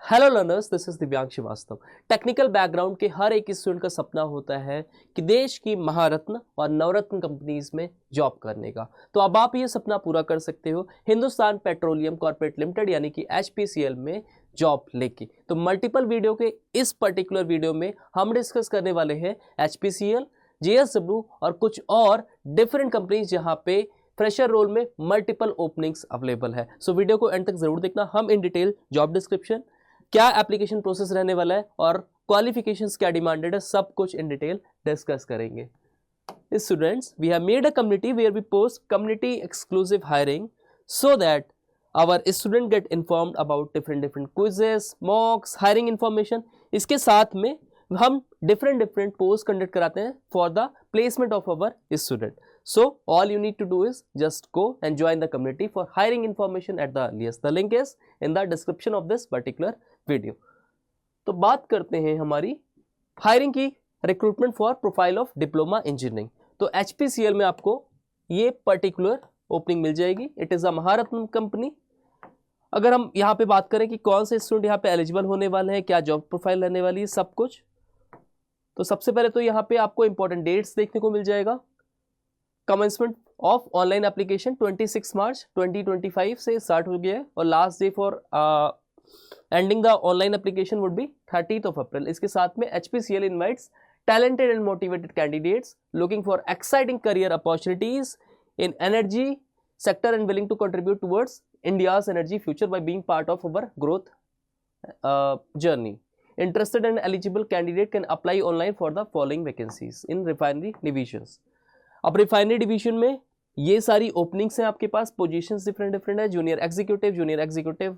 Hello learners, this is दिव्यांग Srivastava. Technical background के हर एक स्टूडेंट का सपना होता है कि देश की महारत्न और नवरत्न कंपनीज में जॉब करने का। तो अब आप ये सपना पूरा कर सकते हो हिंदुस्तान पेट्रोलियम कॉर्पोरेट लिमिटेड यानी कि HPCL में जॉब लेके। तो मल्टीपल वीडियो के इस पर्टिकुलर वीडियो में हम डिस्कस करने वाले हैं HPCL, JSW और कुछ और डिफरेंट कंपनीज जहाँ पे फ्रेशर रोल में मल्टीपल ओपनिंग्स अवेलेबल है। सो वीडियो को एंड तक जरूर देखना। हम इन डिटेल जॉब डिस्क्रिप्शन, क्या एप्लीकेशन प्रोसेस रहने वाला है और क्वालिफिकेशंस क्या डिमांडेड है, सब कुछ इन डिटेल डिस्कस करेंगे। Students, we have made a community where we post community exclusive hiring so that our student get informed about different quizzes, mocks, hiring information। इसके साथ में हम different posts conduct कराते हैं for the placement of our student। So all you need to do is just go and join the community for hiring information at the earliest। The link is in the description of this particular video। तो बात करते हैं हमारी hiring की, recruitment for profile of diploma engineering. तो HPCL में आपको ये पर्टिकुलर ओपनिंग मिल जाएगी। It is a Maharatna company. अगर हम यहाँ पे बात करें कि कौन से स्टूडेंट यहाँ पे एलिजिबल होने वाले हैं, क्या जॉब प्रोफाइल रहने वाली है, सब कुछ, तो सबसे पहले तो यहाँ पे आपको इंपॉर्टेंट डेट्स देखने को मिल जाएगा। कमेंसमेंट ऑफ ऑनलाइन एप्लीकेशन 26 मार्च 2025 से स्टार्ट हो गया है और last day for ending the online application would be 30th of April। इसके साथ में HPCL invites talented and motivated candidates looking for exciting career opportunities in energy sector and willing to contribute towards India's energy future by being part of our growth journey। Interested and eligible candidate can apply online for the following vacancies in refinery divisions। अब refinery division में ये सारी openings हैं आपके पास। Positions different है। Junior executive,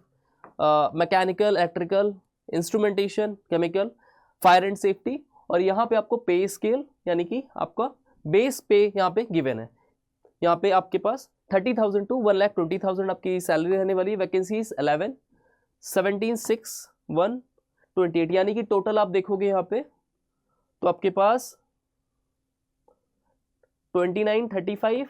mechanical, electrical, instrumentation, chemical, fire and safety. और यहाँ पे आपको पे स्केल यानी कि आपका बेस पे यहाँ पे गिवन है। यहाँ पे आपके पास 30,000 to 1,20,000 आपकी सैलरी रहने वाली है। वैकेंसीज 11, 17, 6, 1, 28 यानी कि टोटल आप देखोगे यहाँ पे तो आपके पास 29, 35,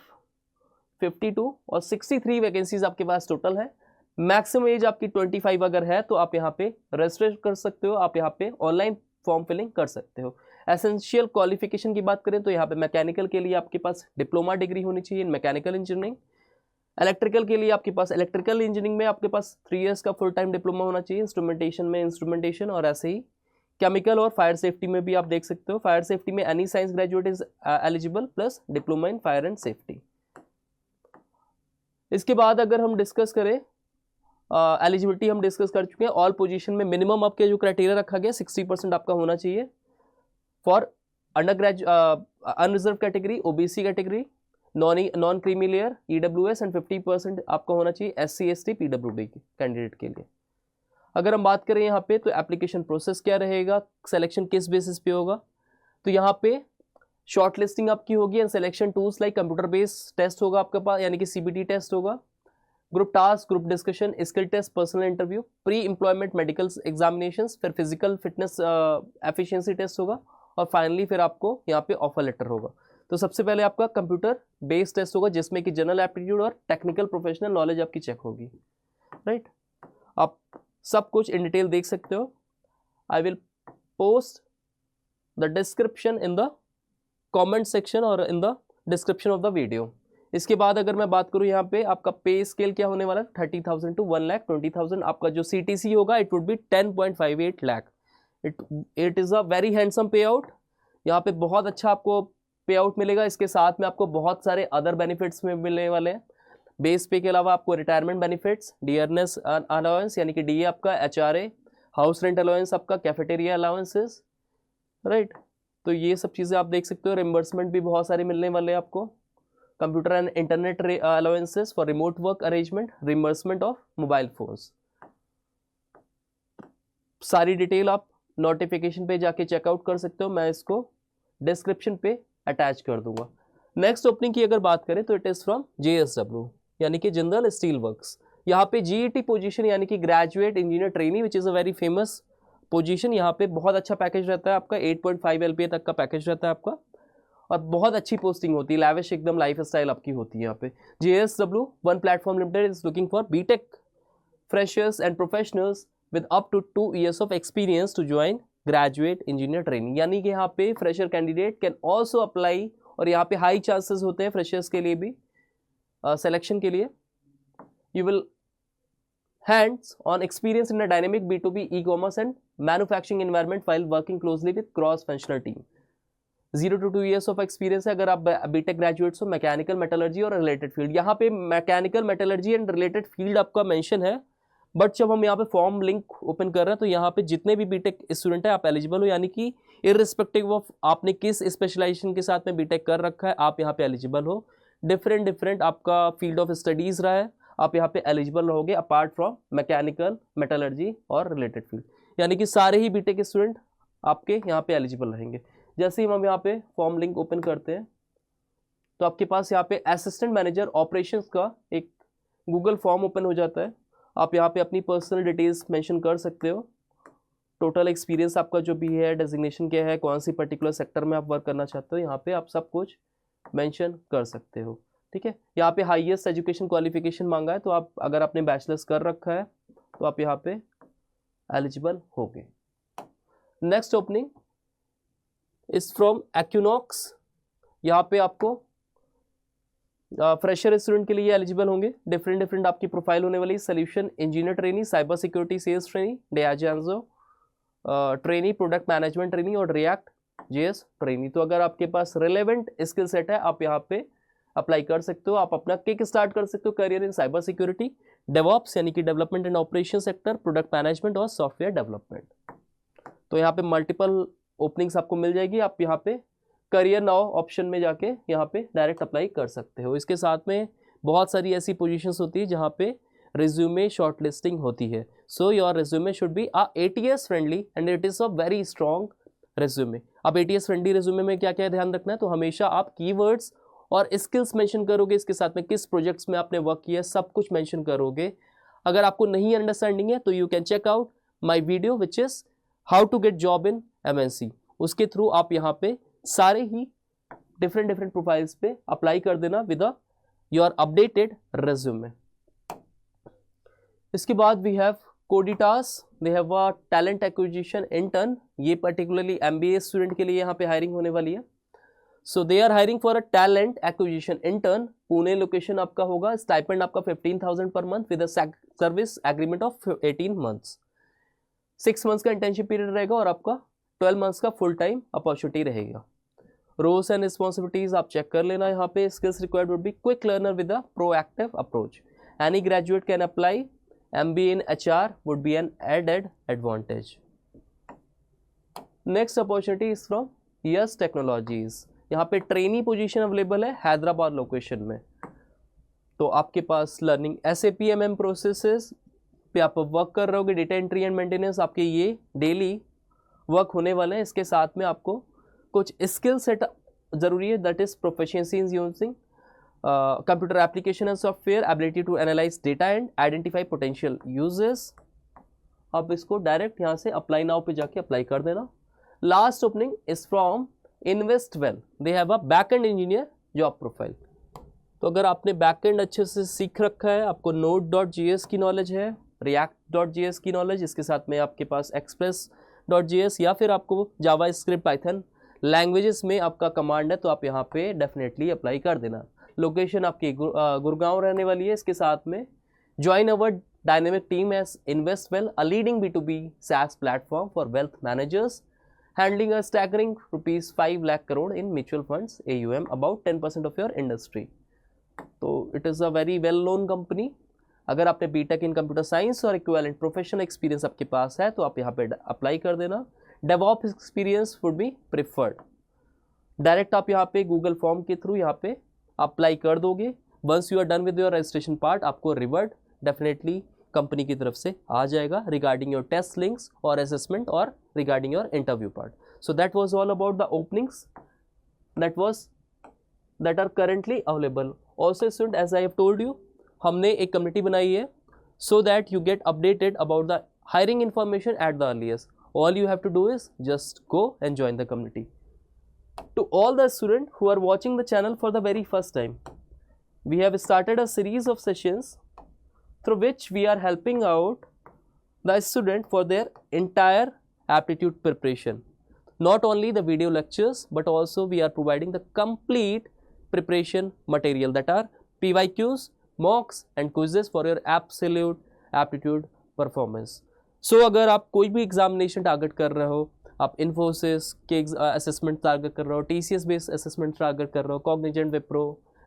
52 और 63 वैकेंसीज आपके पास टोटल है। मैक्सिमम एज आपकी 25 अगर है तो आप यहाँ पे रजिस्टर कर सकते हो, आप यहाँ पे ऑनलाइन फॉर्म फिलिंग कर सकते हो। एसेंशियल क्वालिफिकेशन की बात करें तो यहाँ पे मैकेनिकल के लिए आपके पास डिप्लोमा डिग्री होनी चाहिए इन मैकेनिकल इंजीनियरिंग। इलेक्ट्रिकल के लिए आपके पास इलेक्ट्रिकल इंजीनियरिंग में आपके पास 3 इयर्स का फुल टाइम डिप्लोमा होना चाहिए। इंस्ट्रूमेंटेशन में इंस्ट्रूमेंटेशन, और ऐसे ही केमिकल और फायर सेफ्टी में भी आप देख सकते हो। फायर सेफ्टी में any science graduate is eligible plus diploma in fire and safety. इसके बाद अगर हम डिस्कस करें एलिजिबिलिटी, हम डिस्कस कर चुके हैं। ऑल पोजीशन में मिनिमम आपके जो क्राइटेरिया रखा गया 60% आपका होना चाहिए for under unreserved category, OBC category, non creamy layer, EWS and 50% आपका होना चाहिए SC ST PWD कैंडिडेट के लिए। अगर हम बात करें यहाँ पे तो एप्लीकेशन प्रोसेस क्या रहेगा, सिलेक्शन किस बेसिस पे होगा, तो यहाँ पे शॉर्ट लिस्टिंग आपकी होगी and selection tools like computer based test होगा आपके पास यानी कि CBT टेस्ट होगा, group task, group discussion, skill test, personal interview, pre employment medical examinations, फिर फिजिकल फिटनेस एफिशिएंसी टेस्ट होगा और फाइनली फिर आपको यहाँ पे ऑफर लेटर होगा। तो सबसे पहले आपका कंप्यूटर बेस्ड टेस्ट होगा जिसमें कि जनरल एप्टीट्यूड और टेक्निकल प्रोफेशनल नॉलेज आपकी चेक होगी। राइट, आप सब कुछ इन डिटेल देख सकते हो। I will post the description in the comment section और in the description of the video. इसके बाद अगर मैं बात करूं यहाँ पे आपका पे स्केल क्या होने वाला है 30,000 to 1,20,000। आपका जो CTC होगा it would be 10.58 lakh. It is a very handsome पे आउट। यहाँ पे बहुत अच्छा आपको पे आउट मिलेगा। इसके साथ में आपको बहुत सारे अदर बेनिफिट्स में मिलने वाले हैं। बेस पे के अलावा आपको रिटायरमेंट बेनिफिट्स, डियरनेस अलाउंस यानी कि DA आपका, HRA, हाउस रेंट अलाउंस आपका, कैफेटेरिया अलाउंसेस। राइट, तो ये सब चीज़ें आप देख सकते हो। रिम्बर्समेंट भी बहुत सारे मिलने वाले हैं आपको। Computer and internet allowances for remote work arrangement, reimbursement of mobile phones. सारी डिटेल आप नोटिफिकेशन पे जाके चेकआउट कर सकते हो। मैं इसको डिस्क्रिप्शन पे अटैच कर दूंगा। नेक्स्ट ओपनिंग की अगर बात करें तो इट इज़ फ्रॉम JSW यानी कि जिंदल स्टील वर्क्स। यहाँ पे GET पोजीशन यानी कि graduate engineer trainee which is a very famous position. यहाँ पे बहुत अच्छा पैकेज रहता है आपका, 8.5 LPA तक का पैकेज रहता है आपका और बहुत अच्छी पोस्टिंग होती है। लैविश एकदम लाइफ स्टाइल आपकी होती है यहाँ पे। JSW one platform limited is looking for BTech freshers and professionals with up to 2 years of experience to join graduate engineer training, यानी कि यहाँ पे fresher candidate can also apply, और यहाँ पे हाई चांसेस होते हैं फ्रेशर्स के लिए भी सिलेक्शन के लिए. You will hands on experience in a dynamic B2B e-commerce and manufacturing environment while working closely with cross functional team. 0 to 2 years of experience है अगर आप बीटेक ग्रेजुएट्स हो मैकेनिकल मेटलर्जी और रिलेटेड फील्ड. यहाँ पे mechanical metallurgy and related field आपका mention है, but जब हम यहाँ पे फॉर्म लिंक ओपन कर रहे हैं तो यहाँ पे जितने भी बीटेक स्टूडेंट है आप एलिजिबल हो, यानी कि इररिस्पेक्टिव ऑफ आपने किस स्पेशलाइजेशन के साथ में बीटेक कर रखा है आप यहाँ पे एलिजिबल हो. डिफरेंट आपका फील्ड ऑफ स्टडीज रहा है, आप यहाँ पे एलिजिबल रहोगे अपार्ट फ्रॉम मैकेनिकल मेटलर्जी और रिलेटेड फील्ड, यानी कि सारे ही बीटेक स्टूडेंट आपके यहाँ पे एलिजिबल रहेंगे. जैसे ही हम यहाँ पे फॉर्म लिंक ओपन करते हैं तो आपके पास यहाँ पे असिस्टेंट मैनेजर ऑपरेशंस का एक गूगल फॉर्म ओपन हो जाता है. आप यहाँ पे अपनी पर्सनल डिटेल्स मेंशन कर सकते हो, टोटल एक्सपीरियंस आपका जो भी है, डेजिग्नेशन क्या है, कौन सी पर्टिकुलर सेक्टर में आप वर्क करना चाहते हो, यहाँ पे आप सब कुछ मेंशन कर सकते हो. ठीक है, यहाँ पे हाईएस्ट एजुकेशन क्वालिफिकेशन मांगा है, तो आप अगर आपने बैचलर्स कर रखा है तो आप यहाँ पे एलिजिबल होंगे. Next opening is from AccuKnox. यहाँ पे आपको फ्रेशर स्टूडेंट के लिए एलिजिबल होंगे. डिफरेंट आपकी प्रोफाइल होने वाली. Solution engineer trainee, cyber security sales trainee, डियाजेंजो ट्रेनी, प्रोडक्ट मैनेजमेंट ट्रेनी और रिएक्ट जेएस ट्रेनी. तो अगर आपके पास रिलेवेंट स्किल सेट है आप यहाँ पे अप्लाई कर सकते हो. आप अपना किक स्टार्ट कर सकते हो career in cyber security, DevOps यानी कि development and operation sector, product management और सॉफ्टवेयर डेवलपमेंट. तो यहाँ पे मल्टीपल ओपनिंग्स आपको मिल जाएगी. आप यहाँ पे करियर नाउ ऑप्शन में जाके यहाँ पे डायरेक्ट अप्लाई कर सकते हो. इसके साथ में बहुत सारी ऐसी पोजीशंस होती है जहाँ पे रिज्यूमे शॉर्ट लिस्टिंग होती है. So your resume should be ATS friendly and it is a very strong resume. अब ATS फ्रेंडली रिज्यूमे में क्या क्या ध्यान रखना है, तो हमेशा आप कीवर्ड्स और स्किल्स मेंशन करोगे, इसके साथ में किस प्रोजेक्ट्स में आपने वर्क किया सब कुछ मेंशन करोगे. अगर आपको नहीं अंडरस्टैंडिंग है तो you can check out my video which is how to get job in MNC. उसके थ्रू आप यहाँ पे सारे ही डिफरेंट प्रोफाइल्स पे अप्लाई कर देना विद योर अपडेटेड रेज्यूमे. इसके बाद we have Coditas. They have a talent acquisition intern. ये पर्टिकुलरली MBA स्टूडेंट के लिए यहाँ पे हायरिंग होने वाली है. So they are hiring for a talent acquisition intern. Pune location आपका होगा. स्टाइपेंड आपका 15,000 per month with a service agreement of 18 months. 6 months का इंटर्नशिप पीरियड रहेगा और आपका 12 मंथ्स का फुल टाइम अपॉर्चुनिटी रहेगा. रोल्स एंड रिस्पॉन्सिबिलिटीज आप चेक कर लेना यहाँ पे. Skills required would be quick learner with a proactive approach. Any graduate can apply. MBA in HR would be an added advantage. Next opportunity is from Yes Technologies. यहाँ पे trainee position available है Hyderabad location में. तो आपके पास learning SAP MM processes पे आप work कर रहे होगे. डेटा एंट्री एंड मेंटेनेंस आपके ये डेली वर्क होने वाले हैं. इसके साथ में आपको कुछ स्किल सेट ज़रूरी है, that is proficiency in using computer application and software, ability to analyse data and identify potential uses. आप इसको डायरेक्ट यहाँ से अप्लाई नाउ पे जाके अप्लाई कर देना. Last opening is from InvestWell. They have a backend engineer job profile. तो अगर आपने बैकएंड अच्छे से सीख रखा है, आपको Node.js की नॉलेज है, React.js की नॉलेज, इसके साथ में आपके पास Express.js या फिर आपको जावा स्क्रिप्ट पाइथन लैंग्वेजेस में आपका कमांड है, तो आप यहाँ पे डेफिनेटली अप्लाई कर देना. लोकेशन आपकी गुड़गांव रहने वाली है. इसके साथ में join our dynamic team as InvestWell, a leading B2B SaaS platform for wealth managers, handling a staggering ₹5 lakh crore in mutual funds AUM, about 10% of your industry. तो it is a very well known company. अगर आपने BTech इन computer science और equivalent professional experience आपके पास है तो आप यहाँ पे अप्लाई कर देना. DevOps experience would be preferred. Direct आप यहाँ पे गूगल फॉर्म के थ्रू यहाँ पे अप्लाई कर दोगे. Once you are done with your registration part, आपको रिवर्ट डेफिनेटली कंपनी की तरफ से आ जाएगा रिगार्डिंग योर टेस्ट लिंक्स और असेसमेंट और regarding your interview part. So that was all about the openings that are currently available. Also student, as I have told you, हमने एक कम्युनिटी बनाई है so that you get updated about the hiring information at the earliest. All you have to do is just go and join the community. To all the students who are watching the channel for the very first time, we have started a series of sessions through which we are helping out the student for their entire aptitude preparation. Not only the video lectures, but also we are providing the complete preparation material, that are PYQs, mocks and quizzes for your absolute aptitude performance. So अगर आप कोई भी examination target कर रहे हो, आप इन्फोसिस के assessment target कर रहे हो, TCS बेस्ड असेसमेंट टारगेट कर रहे हो, कॉग्निजेंट, विप्रो,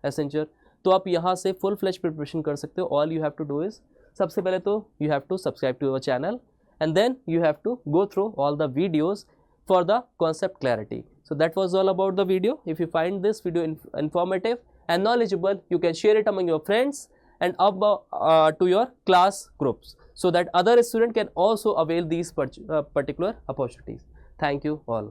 एसेंचर, तो आप यहाँ से फुल फ्लेज प्रिपरेशन कर सकते हो. All you have to do is, सबसे पहले तो you have to subscribe to our channel and then you have to go through all the videos for the concept clarity. So that was all about the video. If you find this video informative and knowledgeable, you can share it among your friends and to your class groups, so that other students can also avail these particular opportunities. Thank you all.